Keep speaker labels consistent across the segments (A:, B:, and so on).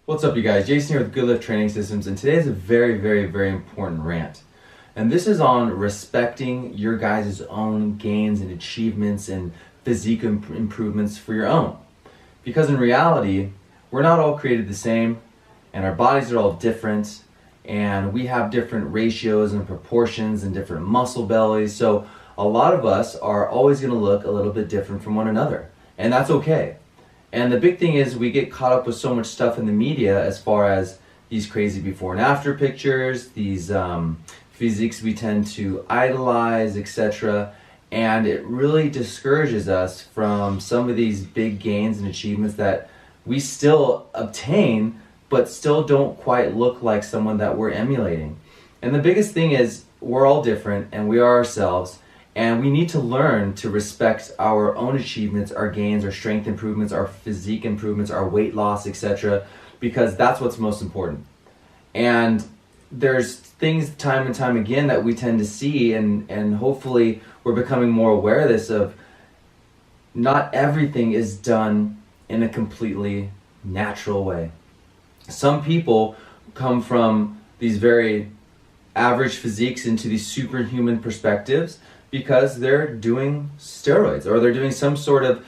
A: What's up, you guys? Jason here with Good Lift Training Systems, and today is a very important rant. And this is on respecting your guys' own gains and achievements and physique improvements for your own. Because in reality, we're not all created the same, and our bodies are all different, and we have different ratios and proportions and different muscle bellies. So a lot of us are always going to look a little bit different from one another, and that's okay. And the big thing is we get caught up with so much stuff in the media as far as these crazy before and after pictures, these physiques we tend to idolize, etc. And it really discourages us from some of these big gains and achievements that we still obtain, but still don't quite look like someone that we're emulating. And the biggest thing is we're all different and we are ourselves. And we need to learn to respect our own achievements, our gains, our strength improvements, our physique improvements, our weight loss, etc. Because that's what's most important. And there's things time and time again that we tend to see, and hopefully we're becoming more aware of this, of not everything is done in a completely natural way. Some people come from these very average physiques into these superhuman perspectives because they're doing steroids or they're doing some sort of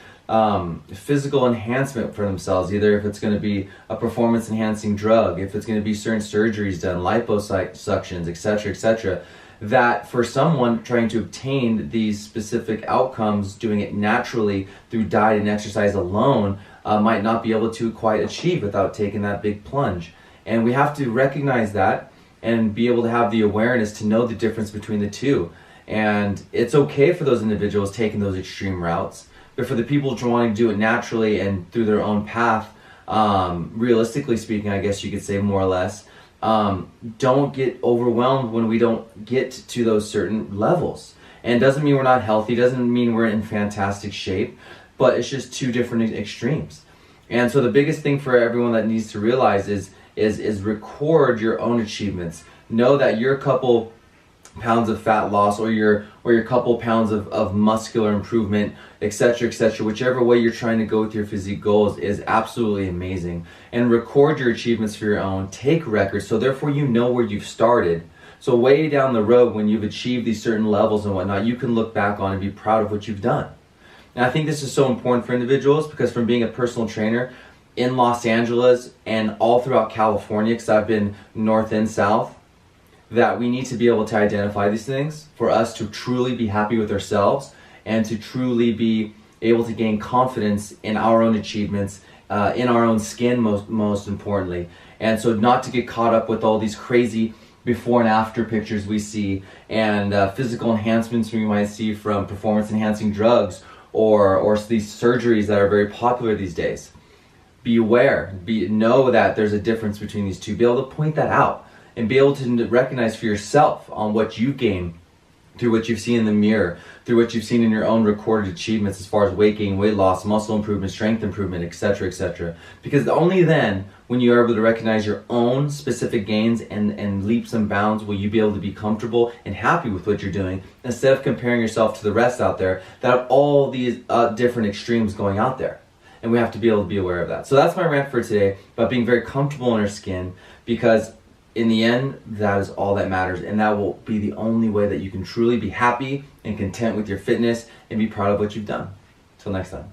A: physical enhancement for themselves, either if it's going to be a performance enhancing drug, if it's going to be certain surgeries done, liposuctions, etc., that for someone trying to obtain these specific outcomes, doing it naturally through diet and exercise alone, might not be able to quite achieve without taking that big plunge. And we have to recognize that and be able to have the awareness to know the difference between the two. And it's okay for those individuals taking those extreme routes, but for the people wanting to do it naturally and through their own path, realistically speaking, I guess you could say more or less, don't get overwhelmed when we don't get to those certain levels. And it doesn't mean we're not healthy, doesn't mean we're in fantastic shape, but it's just two different extremes. And so the biggest thing for everyone that needs to realize is record your own achievements. Know that you're a couple pounds of fat loss or your couple pounds of muscular improvement, etc., whichever way you're trying to go with your physique goals is absolutely amazing. And record your achievements for your own, take records, so therefore you know where you've started. So way down the road, when you've achieved these certain levels and whatnot, you can look back on and be proud of what you've done. And I think this is so important for individuals, because from being a personal trainer in Los Angeles and all throughout California, because I've been north and south, that we need to be able to identify these things for us to truly be happy with ourselves and to truly be able to gain confidence in our own achievements, in our own skin most importantly. And so not to get caught up with all these crazy before and after pictures we see and physical enhancements we might see from performance enhancing drugs or these surgeries that are very popular these days. Be aware, know that there's a difference between these two, be able to point that out and be able to recognize for yourself on what you've gained through what you've seen in the mirror, through what you've seen in your own recorded achievements as far as weight gain, weight loss, muscle improvement, strength improvement, etc. Because only then, when you're able to recognize your own specific gains and leaps and bounds, will you be able to be comfortable and happy with what you're doing, instead of comparing yourself to the rest out there that have all these different extremes going out there. And we have to be able to be aware of that. So that's my rant for today, about being very comfortable in our skin, because in the end, that is all that matters, and that will be the only way that you can truly be happy and content with your fitness and be proud of what you've done. Till next time.